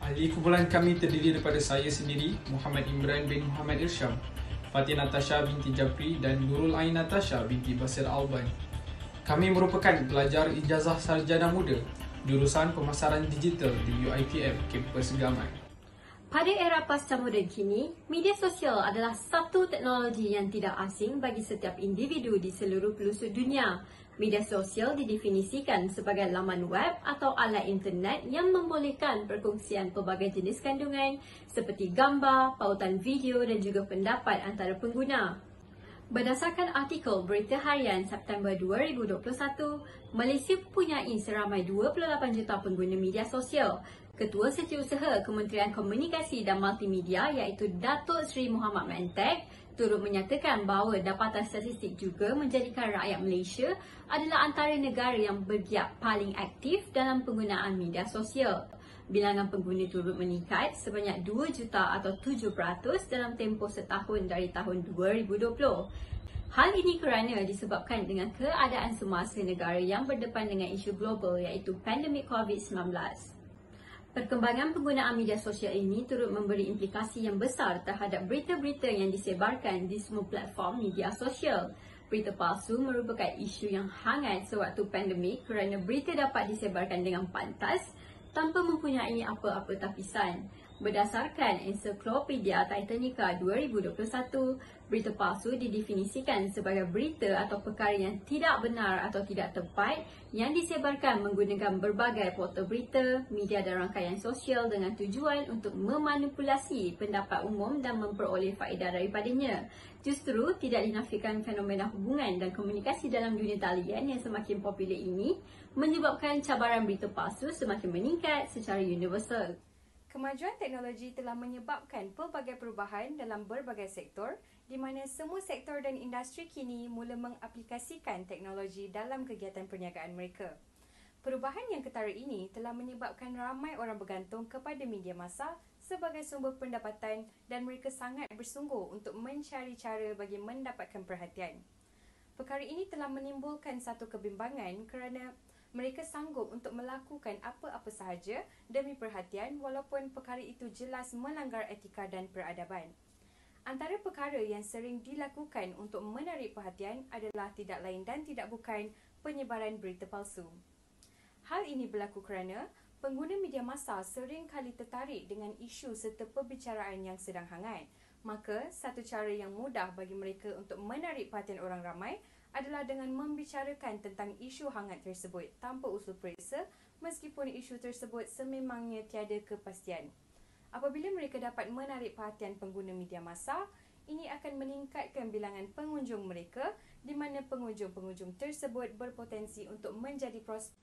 Ahli kumpulan kami terdiri daripada saya sendiri, Muhammad Imran bin Muhammad Irsyam, Fatih Natasha binti Japri dan Nurul Ain Natasha binti Basir Alban. Kami merupakan pelajar ijazah sarjana muda jurusan pemasaran digital di UiTM kampus Gamai. Pada era pasca moden kini, media sosial adalah satu teknologi yang tidak asing bagi setiap individu di seluruh pelosok dunia. Media sosial didefinisikan sebagai laman web atau alat internet yang membolehkan perkongsian pelbagai jenis kandungan seperti gambar, pautan video dan juga pendapat antara pengguna. Berdasarkan artikel Berita Harian September 2021, Malaysia mempunyai seramai 28 juta pengguna media sosial. Ketua Setiausaha Kementerian Komunikasi dan Multimedia iaitu Datuk Seri Muhammad Mentek turut menyatakan bahawa dapatan statistik juga menjadikan rakyat Malaysia adalah antara negara yang bergiat paling aktif dalam penggunaan media sosial. Bilangan pengguna turut meningkat sebanyak 2 juta atau 7% dalam tempoh setahun dari tahun 2020. Hal ini kerana disebabkan dengan keadaan semasa negara yang berdepan dengan isu global iaitu pandemik COVID-19. Perkembangan penggunaan media sosial ini turut memberi implikasi yang besar terhadap berita-berita yang disebarkan di semua platform media sosial. Berita palsu merupakan isu yang hangat sewaktu pandemik kerana berita dapat disebarkan dengan pantas tanpa mempunyai apa-apa tapisan. Berdasarkan Ensiklopedia Titanica 2021, berita palsu didefinisikan sebagai berita atau perkara yang tidak benar atau tidak tepat yang disebarkan menggunakan berbagai portal berita, media dan rangkaian sosial dengan tujuan untuk memanipulasi pendapat umum dan memperoleh faedah daripadanya. Justru tidak dinafikan fenomena hubungan dan komunikasi dalam dunia talian yang semakin popular ini menyebabkan cabaran berita palsu semakin meningkat secara universal. Kemajuan teknologi telah menyebabkan pelbagai perubahan dalam berbagai sektor di mana semua sektor dan industri kini mula mengaplikasikan teknologi dalam kegiatan perniagaan mereka. Perubahan yang ketara ini telah menyebabkan ramai orang bergantung kepada media massa sebagai sumber pendapatan dan mereka sangat bersungguh untuk mencari cara bagi mendapatkan perhatian. Perkara ini telah menimbulkan satu kebimbangan kerana mereka sanggup untuk melakukan apa-apa sahaja demi perhatian walaupun perkara itu jelas melanggar etika dan peradaban. Antara perkara yang sering dilakukan untuk menarik perhatian adalah tidak lain dan tidak bukan penyebaran berita palsu. Hal ini berlaku kerana pengguna media massa sering kali tertarik dengan isu serta perbicaraan yang sedang hangat. Maka, satu cara yang mudah bagi mereka untuk menarik perhatian orang ramai adalah dengan membicarakan tentang isu hangat tersebut tanpa usul periksa meskipun isu tersebut sememangnya tiada kepastian. Apabila mereka dapat menarik perhatian pengguna media massa, ini akan meningkatkan bilangan pengunjung mereka di mana pengunjung-pengunjung tersebut berpotensi untuk menjadi prospek.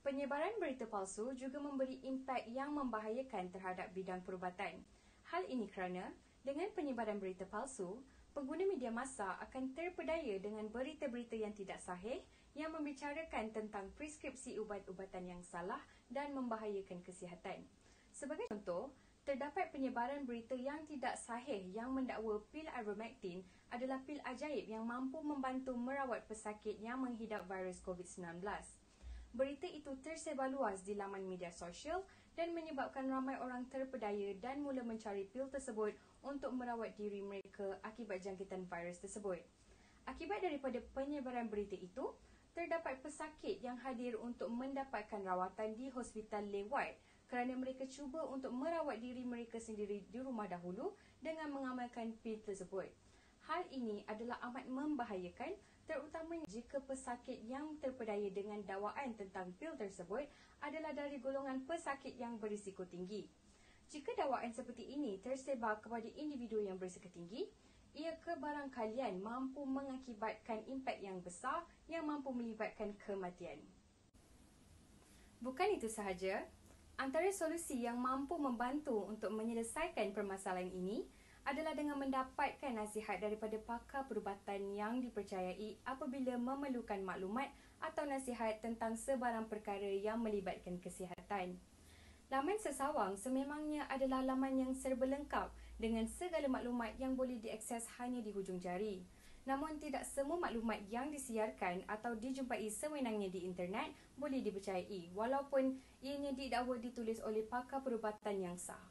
Penyebaran berita palsu juga memberi impak yang membahayakan terhadap bidang perubatan. Hal ini kerana dengan penyebaran berita palsu, pengguna media massa akan terpedaya dengan berita-berita yang tidak sahih yang membicarakan tentang preskripsi ubat-ubatan yang salah dan membahayakan kesihatan. Sebagai contoh, terdapat penyebaran berita yang tidak sahih yang mendakwa pil ivermectin adalah pil ajaib yang mampu membantu merawat pesakit yang menghidap virus COVID-19. Berita itu tersebar luas di laman media sosial dan menyebabkan ramai orang terpedaya dan mula mencari pil tersebut untuk merawat diri mereka akibat jangkitan virus tersebut. Akibat daripada penyebaran berita itu, terdapat pesakit yang hadir untuk mendapatkan rawatan di hospital lewat kerana mereka cuba untuk merawat diri mereka sendiri di rumah dahulu dengan mengamalkan pil tersebut. Hal ini adalah amat membahayakan terutamanya jika pesakit yang terpedaya dengan dakwaan tentang pil tersebut adalah dari golongan pesakit yang berisiko tinggi. Jika dakwaan seperti ini tersebar kepada individu yang berisiko tinggi, ia kebarangkalian mampu mengakibatkan impak yang besar yang mampu melibatkan kematian. Bukan itu sahaja, antara solusi yang mampu membantu untuk menyelesaikan permasalahan ini adalah dengan mendapatkan nasihat daripada pakar perubatan yang dipercayai apabila memerlukan maklumat atau nasihat tentang sebarang perkara yang melibatkan kesihatan. Laman Sesawang sememangnya adalah laman yang serba lengkap dengan segala maklumat yang boleh diakses hanya di hujung jari. Namun tidak semua maklumat yang disiarkan atau dijumpai sewenangnya di internet boleh dipercayai walaupun ianya didakwa ditulis oleh pakar perubatan yang sah.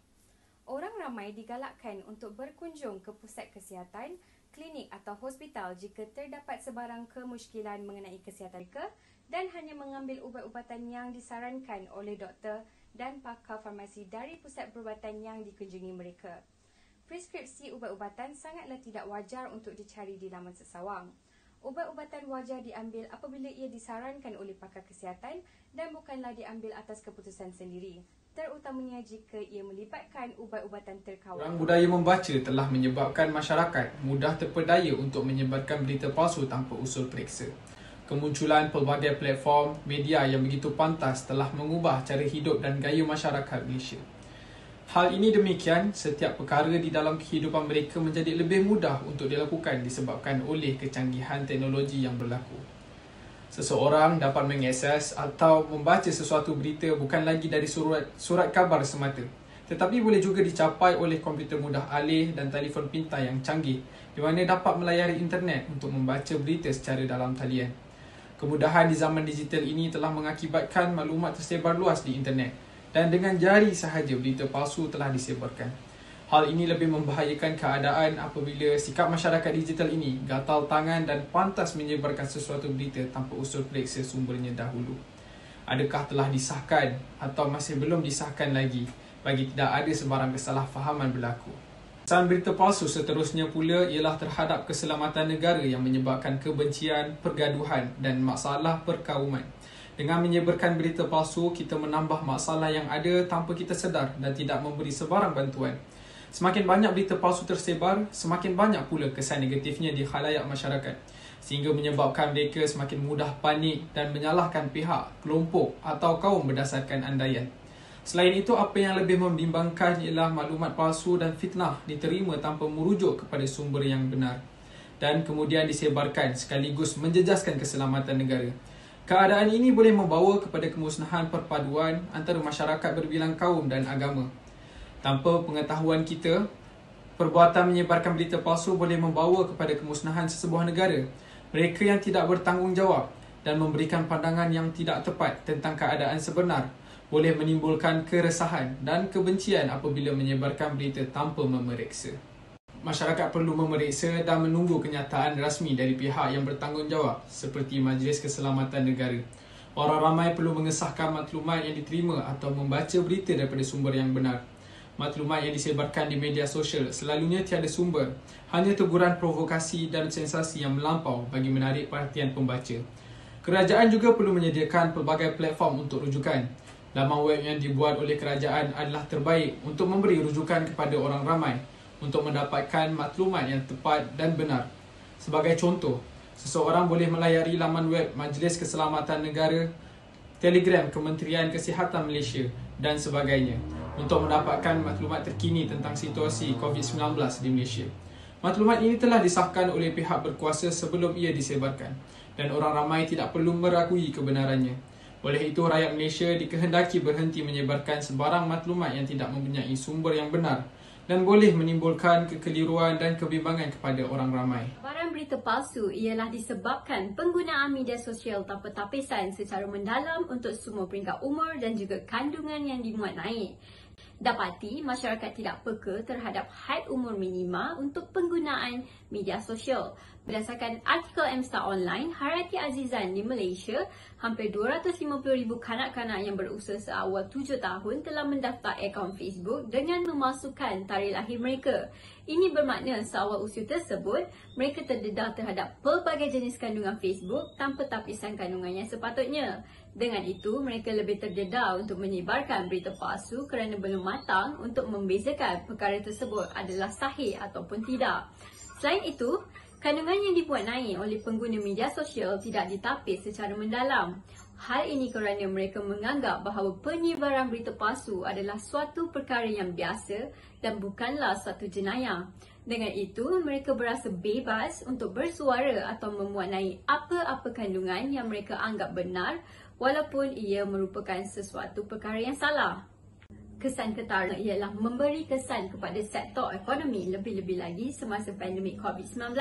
Orang ramai digalakkan untuk berkunjung ke pusat kesihatan, klinik atau hospital jika terdapat sebarang kemusykilan mengenai kesihatan mereka dan hanya mengambil ubat-ubatan yang disarankan oleh doktor dan pakar farmasi dari pusat perubatan yang dikunjungi mereka. Preskripsi ubat-ubatan sangatlah tidak wajar untuk dicari di laman sesawang. Ubat-ubatan wajar diambil apabila ia disarankan oleh pakar kesihatan dan bukanlah diambil atas keputusan sendiri, terutamanya jika ia melibatkan ubat-ubatan terkawal. Perang budaya membaca telah menyebabkan masyarakat mudah terpedaya untuk menyebarkan berita palsu tanpa usul periksa. Kemunculan pelbagai platform media yang begitu pantas telah mengubah cara hidup dan gaya masyarakat Malaysia. Hal ini demikian, setiap perkara di dalam kehidupan mereka menjadi lebih mudah untuk dilakukan disebabkan oleh kecanggihan teknologi yang berlaku. Seseorang dapat mengakses atau membaca sesuatu berita bukan lagi dari surat khabar semata, tetapi boleh juga dicapai oleh komputer mudah alih dan telefon pintar yang canggih di mana dapat melayari internet untuk membaca berita secara dalam talian. Kemudahan di zaman digital ini telah mengakibatkan maklumat tersebar luas di internet dan dengan jari sahaja berita palsu telah disebarkan. Hal ini lebih membahayakan keadaan apabila sikap masyarakat digital ini gatal tangan dan pantas menyebarkan sesuatu berita tanpa usul periksa sumbernya dahulu. Adakah telah disahkan atau masih belum disahkan lagi bagi tidak ada sebarang kesalahfahaman berlaku. Kesan berita palsu seterusnya pula ialah terhadap keselamatan negara yang menyebabkan kebencian, pergaduhan dan masalah perkauman. Dengan menyebarkan berita palsu, kita menambah masalah yang ada tanpa kita sedar dan tidak memberi sebarang bantuan. Semakin banyak berita palsu tersebar, semakin banyak pula kesan negatifnya di khalayak masyarakat, sehingga menyebabkan mereka semakin mudah panik dan menyalahkan pihak, kelompok atau kaum berdasarkan andaian. Selain itu, apa yang lebih membimbangkan ialah maklumat palsu dan fitnah diterima tanpa merujuk kepada sumber yang benar dan kemudian disebarkan sekaligus menjejaskan keselamatan negara. Keadaan ini boleh membawa kepada kemusnahan perpaduan antara masyarakat berbilang kaum dan agama. Tanpa pengetahuan kita, perbuatan menyebarkan berita palsu boleh membawa kepada kemusnahan sesebuah negara. Mereka yang tidak bertanggungjawab dan memberikan pandangan yang tidak tepat tentang keadaan sebenar boleh menimbulkan keresahan dan kebencian apabila menyebarkan berita tanpa memeriksa. Masyarakat perlu memeriksa dan menunggu kenyataan rasmi dari pihak yang bertanggungjawab seperti Majlis Keselamatan Negara. Orang ramai perlu mengesahkan maklumat yang diterima atau membaca berita daripada sumber yang benar. Maklumat yang disebarkan di media sosial selalunya tiada sumber, hanya teguran provokasi dan sensasi yang melampau bagi menarik perhatian pembaca. Kerajaan juga perlu menyediakan pelbagai platform untuk rujukan. Laman web yang dibuat oleh kerajaan adalah terbaik untuk memberi rujukan kepada orang ramai untuk mendapatkan maklumat yang tepat dan benar. Sebagai contoh, seseorang boleh melayari laman web Majlis Keselamatan Negara, Telegram Kementerian Kesihatan Malaysia dan sebagainya untuk mendapatkan maklumat terkini tentang situasi COVID-19 di Malaysia. Maklumat ini telah disahkan oleh pihak berkuasa sebelum ia disebarkan dan orang ramai tidak perlu meragui kebenarannya. Oleh itu, rakyat Malaysia dikehendaki berhenti menyebarkan sebarang maklumat yang tidak mempunyai sumber yang benar dan boleh menimbulkan kekeliruan dan kebimbangan kepada orang ramai. Sebaran berita palsu ialah disebabkan penggunaan media sosial tanpa tapisan secara mendalam untuk semua peringkat umur dan juga kandungan yang dimuat naik. Dapati, masyarakat tidak peka terhadap had umur minima untuk penggunaan media sosial. Berdasarkan artikel Mstar Online, Harati Azizan di Malaysia, hampir 250,000 kanak-kanak yang berusia seawal 7 tahun telah mendaftar akaun Facebook dengan memasukkan tarikh lahir mereka. Ini bermakna seawal usia tersebut, mereka terdedah terhadap pelbagai jenis kandungan Facebook tanpa tapisan kandungan yang sepatutnya. Dengan itu, mereka lebih terdedah untuk menyebarkan berita palsu kerana belum matang untuk membezakan perkara tersebut adalah sahih ataupun tidak. Selain itu, kandungan yang dibuat naik oleh pengguna media sosial tidak ditapis secara mendalam. Hal ini kerana mereka menganggap bahawa penyebaran berita palsu adalah suatu perkara yang biasa dan bukanlah satu jenayah. Dengan itu, mereka berasa bebas untuk bersuara atau memuat naik apa-apa kandungan yang mereka anggap benar walaupun ia merupakan sesuatu perkara yang salah. Kesan ketara ialah memberi kesan kepada sektor ekonomi lebih-lebih lagi semasa pandemik COVID-19.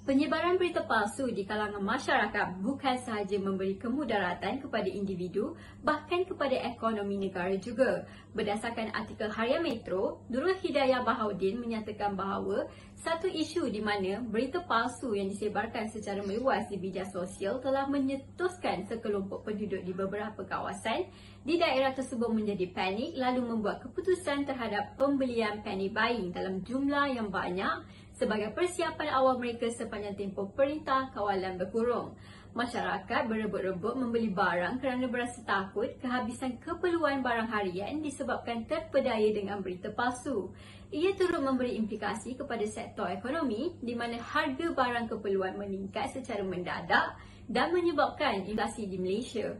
Penyebaran berita palsu di kalangan masyarakat bukan sahaja memberi kemudaratan kepada individu, bahkan kepada ekonomi negara juga. Berdasarkan artikel Harian Metro, Nurul Hidayah Bahaudin menyatakan bahawa satu isu di mana berita palsu yang disebarkan secara meluas di media sosial telah menyetuskan sekelompok penduduk di beberapa kawasan di daerah tersebut menjadi panik lalu membuat keputusan terhadap pembelian panic buying dalam jumlah yang banyak sebagai persiapan awal mereka sepanjang tempoh perintah kawalan berkurung. Masyarakat berebut-rebut membeli barang kerana berasa takut kehabisan keperluan barang harian disebabkan terpedaya dengan berita palsu. Ia turut memberi implikasi kepada sektor ekonomi di mana harga barang keperluan meningkat secara mendadak dan menyebabkan inflasi di Malaysia.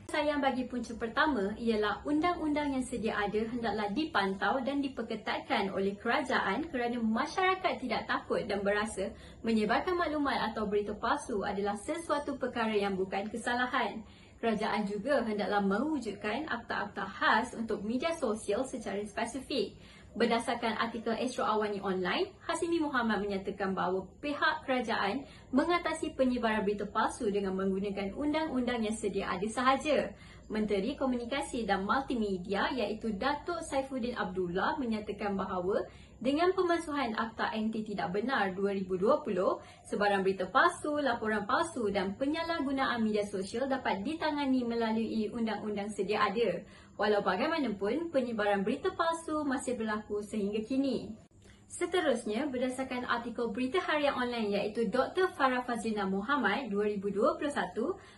Sayang bagi punca pertama ialah undang-undang yang sedia ada hendaklah dipantau dan diperketatkan oleh kerajaan kerana masyarakat tidak takut dan berasa menyebarkan maklumat atau berita palsu adalah sesuatu perkara yang bukan kesalahan. Kerajaan juga hendaklah mewujudkan akta-akta khas untuk media sosial secara spesifik. Berdasarkan artikel Astro Awani Online, Hasimi Muhammad menyatakan bahawa pihak kerajaan mengatasi penyebaran berita palsu dengan menggunakan undang-undang yang sedia ada sahaja. Menteri Komunikasi dan Multimedia iaitu Datuk Saifuddin Abdullah menyatakan bahawa dengan pemansuhan Akta Anti Tidak Benar 2020, sebarang berita palsu, laporan palsu dan penyalahgunaan media sosial dapat ditangani melalui undang-undang sedia ada. Walau bagaimanapun, penyebaran berita palsu masih berlaku sehingga kini. Seterusnya, berdasarkan artikel Berita Harian Online iaitu Dr. Farah Fazlina Muhammad 2021,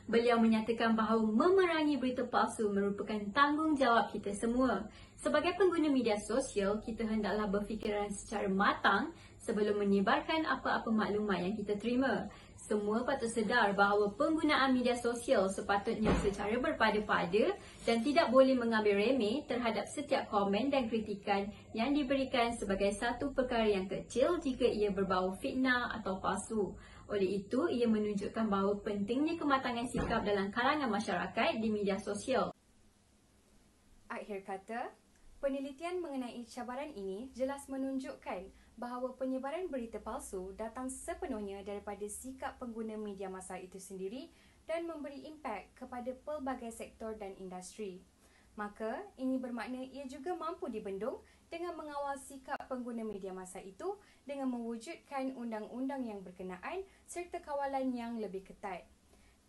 beliau menyatakan bahawa memerangi berita palsu merupakan tanggungjawab kita semua. Sebagai pengguna media sosial, kita hendaklah berfikiran secara matang sebelum menyebarkan apa-apa maklumat yang kita terima. Semua patut sedar bahawa penggunaan media sosial sepatutnya secara berpada-pada dan tidak boleh mengambil remeh terhadap setiap komen dan kritikan yang diberikan sebagai satu perkara yang kecil jika ia berbau fitnah atau palsu. Oleh itu, ia menunjukkan bahawa pentingnya kematangan sikap dalam kalangan masyarakat di media sosial. Akhir kata, penelitian mengenai cabaran ini jelas menunjukkan bahawa penyebaran berita palsu datang sepenuhnya daripada sikap pengguna media masa itu sendiri dan memberi impak kepada pelbagai sektor dan industri. Maka, ini bermakna ia juga mampu dibendung dengan mengawal sikap pengguna media masa itu dengan mewujudkan undang-undang yang berkenaan serta kawalan yang lebih ketat.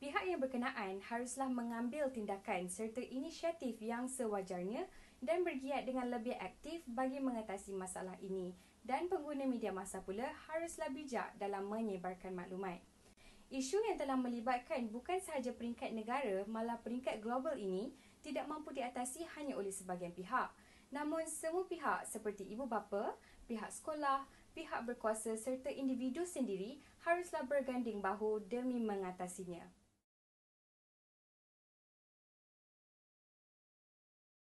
Pihak yang berkenaan haruslah mengambil tindakan serta inisiatif yang sewajarnya dan bergiat dengan lebih aktif bagi mengatasi masalah ini. Dan pengguna media masa pula haruslah bijak dalam menyebarkan maklumat. Isu yang telah melibatkan bukan sahaja peringkat negara, malah peringkat global ini tidak mampu diatasi hanya oleh sebahagian pihak. Namun semua pihak seperti ibu bapa, pihak sekolah, pihak berkuasa serta individu sendiri haruslah berganding bahu demi mengatasinya.